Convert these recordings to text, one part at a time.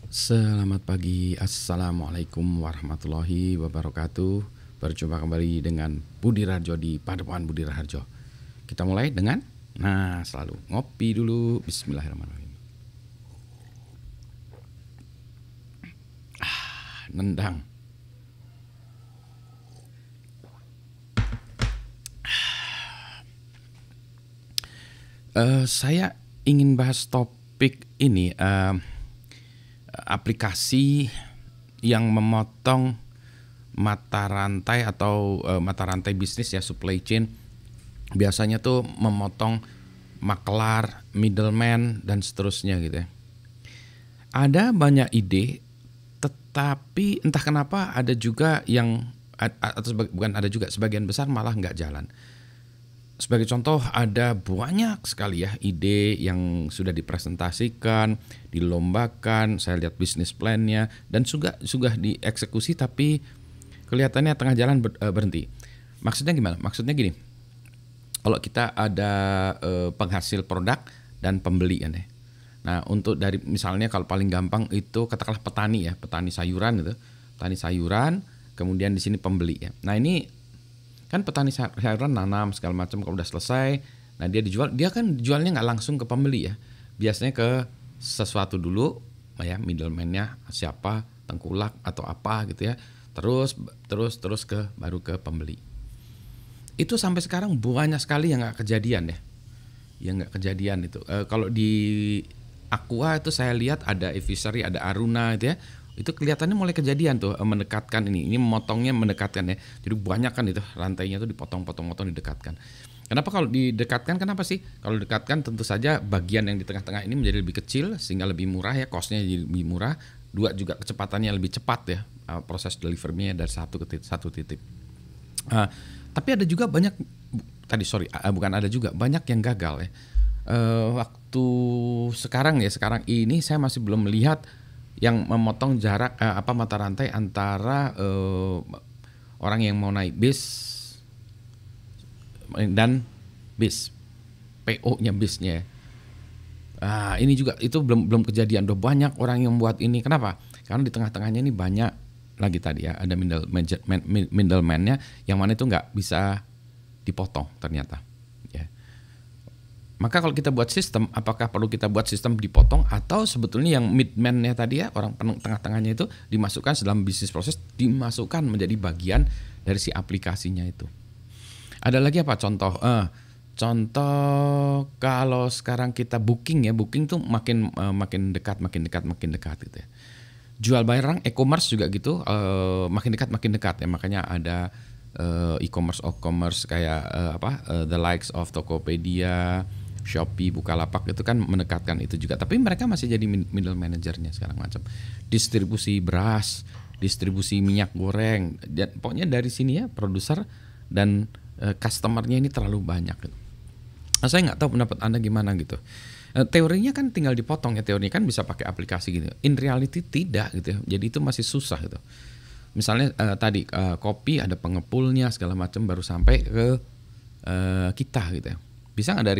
Selamat pagi, Assalamualaikum warahmatullahi wabarakatuh. Berjumpa kembali dengan Budi Raharjo di Padepokan Budi Raharjo. Kita mulai dengan, selalu ngopi dulu. Bismillahirrahmanirrahim. Nendang. Saya ingin bahas topik ini, aplikasi yang memotong mata rantai atau mata rantai bisnis ya, supply chain. Biasanya tuh memotong makelar, middleman dan seterusnya gitu ya. Ada banyak ide, tetapi entah kenapa ada juga yang bukan ada juga, sebagian besar malah nggak jalan. Sebagai contoh, ada banyak sekali ya ide yang sudah dipresentasikan, dilombakan, saya lihat bisnis plan-nya dan sudah dieksekusi tapi kelihatannya tengah jalan berhenti. Maksudnya gimana? Maksudnya gini, kalau kita ada penghasil produk dan pembeli kan ya. Nah, untuk dari misalnya kalau paling gampang itu katakanlah petani ya, petani sayuran gitu. Petani sayuran, kemudian di sini pembeli ya. Nah, ini kan petani sayuran nanam segala macam, kalau udah selesai, nah dia dijual, dia kan jualnya nggak langsung ke pembeli ya, biasanya ke sesuatu dulu ya, middleman-nya siapa, tengkulak atau apa gitu ya, terus ke baru ke pembeli. Itu sampai sekarang banyak sekali yang nggak kejadian ya, yang nggak kejadian itu. Kalau di Aqua itu saya lihat ada Evisery, ada Aruna gitu ya. Itu kelihatannya mulai kejadian tuh, mendekatkan ini memotongnya, mendekatkan ya. Jadi banyak kan itu rantainya tuh dipotong-potong-potong, didekatkan. Kenapa kalau didekatkan? Kenapa sih? Kalau didekatkan tentu saja bagian yang di tengah-tengah ini menjadi lebih kecil sehingga lebih murah ya, cost-nya jadi lebih murah. Dua, juga kecepatannya lebih cepat ya, proses delivery-nya dari satu titik. Tapi ada juga banyak bukan ada juga banyak yang gagal ya. Waktu sekarang ini saya masih belum melihat yang memotong jarak mata rantai antara orang yang mau naik bis dan bis, PO-nya bisnya. Ini juga itu belum kejadian. Udah banyak orang yang buat ini. Kenapa? Karena di tengah-tengahnya ini banyak lagi tadi ya, ada middleman-nya yang mana itu nggak bisa dipotong ternyata. Maka kalau kita buat sistem, apakah perlu kita buat sistem dipotong atau sebetulnya yang midman-nya tadi ya, orang tengah-tengahnya itu dimasukkan dalam bisnis proses, dimasukkan menjadi bagian dari si aplikasinya itu. Ada lagi apa contoh? Contoh kalau sekarang kita booking tuh makin dekat gitu ya. Jual barang e-commerce juga gitu, makin dekat ya. Makanya ada e-commerce kayak the likes of Tokopedia, Shopee, Bukalapak itu kan mendekatkan itu juga. Tapi mereka masih jadi middle manajernya sekarang macam. Distribusi beras, distribusi minyak goreng. Dan pokoknya dari sini ya produser dan customernya ini terlalu banyak gitu. Nah, saya nggak tahu pendapat Anda gimana gitu. Teorinya kan tinggal dipotong ya, teorinya kan bisa pakai aplikasi gitu. In reality tidak gitu ya. Jadi itu masih susah gitu. Misalnya tadi kopi ada pengepulnya segala macam baru sampai ke kita gitu ya. Bisa nggak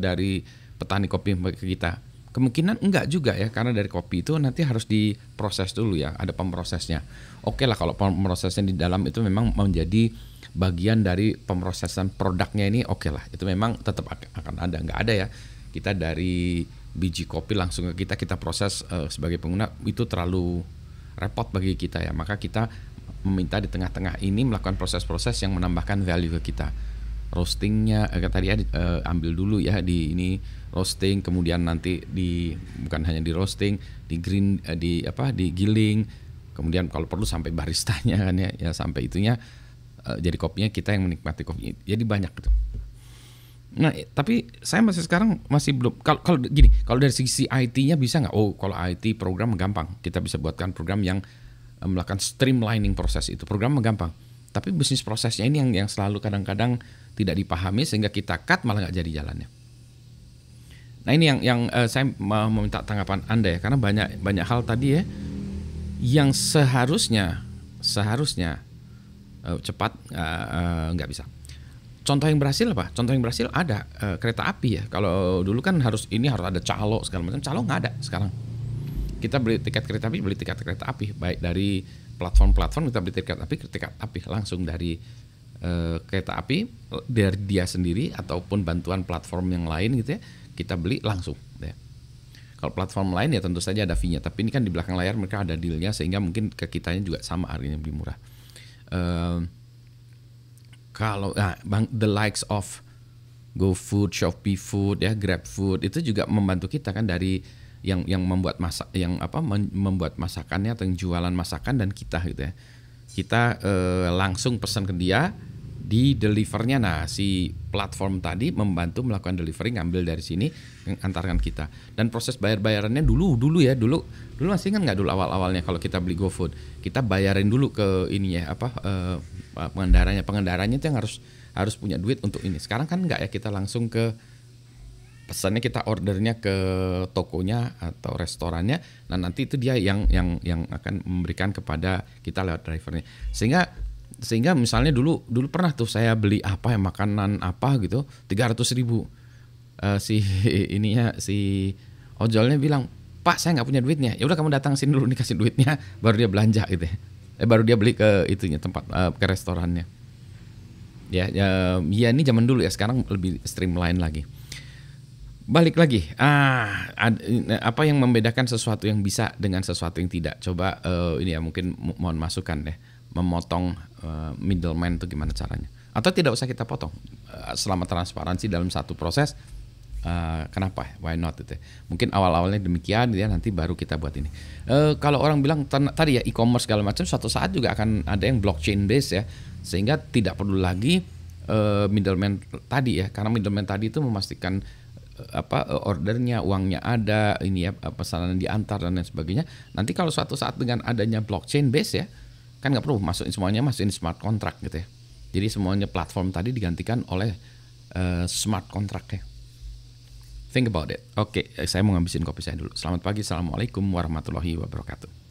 dari petani kopi ke kita? Kemungkinan enggak juga ya, karena dari kopi itu nanti harus diproses dulu ya, ada pemrosesnya. Oke lah kalau pemrosesnya di dalam itu memang menjadi bagian dari pemrosesan produknya ini, oke lah, itu memang tetap akan ada. Nggak ada ya, kita dari biji kopi langsung ke kita proses sebagai pengguna, itu terlalu repot bagi kita ya. Maka kita meminta di tengah-tengah ini melakukan proses-proses yang menambahkan value ke kita. Roastingnya tadi ambil dulu ya di ini roasting, kemudian nanti bukan hanya di roasting, di green digiling, kemudian kalau perlu sampai baristanya kan ya sampai itunya jadi kopinya kita yang menikmati kopinya. Jadi banyak gitu. Nah, tapi saya sekarang masih belum, kalau gini, kalau dari sisi IT-nya bisa nggak? Oh, kalau IT program gampang, kita bisa buatkan program yang melakukan streamlining proses itu, program gampang. Tapi bisnis prosesnya ini yang selalu kadang-kadang tidak dipahami sehingga kita cut malah nggak jadi jalannya. Nah, ini yang saya mau meminta tanggapan Anda ya, karena banyak hal tadi ya yang seharusnya cepat nggak bisa. Contoh yang berhasil apa? Contoh yang berhasil ada kereta api ya. Kalau dulu kan harus ada calo segala macam, calo nggak ada sekarang. kita beli tiket kereta api, beli tiket kereta api baik dari platform-platform, kita beli tiket api langsung dari kereta api dari dia sendiri ataupun bantuan platform yang lain gitu ya, kita beli langsung ya. Kalau platform lain ya tentu saja ada fee-nya, tapi ini kan di belakang layar mereka ada deal-nya sehingga mungkin ke kitanya juga sama harganya lebih murah. Kalau the likes of GoFood, Shopee Food ya, Grab Food itu juga membantu kita kan, dari yang membuat membuat masakannya atau yang jualan masakan dan kita gitu ya. Kita langsung pesan ke dia, di delivernya. Nah, si platform tadi membantu melakukan delivery, ngambil dari sini, antarkan kita. Dan proses bayar-bayarannya dulu masih ingat nggak dulu awal-awalnya kalau kita beli GoFood, kita bayarin dulu ke ininya pengendaranya itu yang harus punya duit untuk ini. Sekarang kan nggak ya, kita langsung ke pesannya, kita ordernya ke tokonya atau restorannya. Nah, nanti itu dia yang akan memberikan kepada kita lewat drivernya. Sehingga misalnya dulu pernah tuh saya beli makanan gitu 300.000. Si ojolnya bilang, "Pak, saya nggak punya duitnya." Ya udah, kamu datang sini dulu nih, kasih duitnya, baru dia belanja gitu ya. Baru dia beli ke itunya tempat ke restorannya. Ya ini zaman dulu ya, sekarang lebih streamline lagi. Balik lagi, apa yang membedakan sesuatu yang bisa dengan sesuatu yang tidak? Coba ini ya, mungkin mohon masukan deh, memotong middleman itu gimana caranya? Atau tidak usah kita potong, selama transparansi dalam satu proses, kenapa? Why not itu? Mungkin awal-awalnya demikian, ya nanti baru kita buat ini. Kalau orang bilang tadi ya e-commerce segala macam, suatu saat juga akan ada yang blockchain based ya, sehingga tidak perlu lagi middleman tadi ya, karena middleman tadi itu memastikan ordernya, uangnya ada, ini ya, pesanan diantar dan lain sebagainya. Nanti kalau suatu saat dengan adanya blockchain base ya, kan nggak perlu masukin smart contract gitu ya. Jadi semuanya platform tadi digantikan oleh smart contract ya. Think about it. Oke, saya mau ngabisin kopi saya dulu. Selamat pagi, assalamualaikum warahmatullahi wabarakatuh.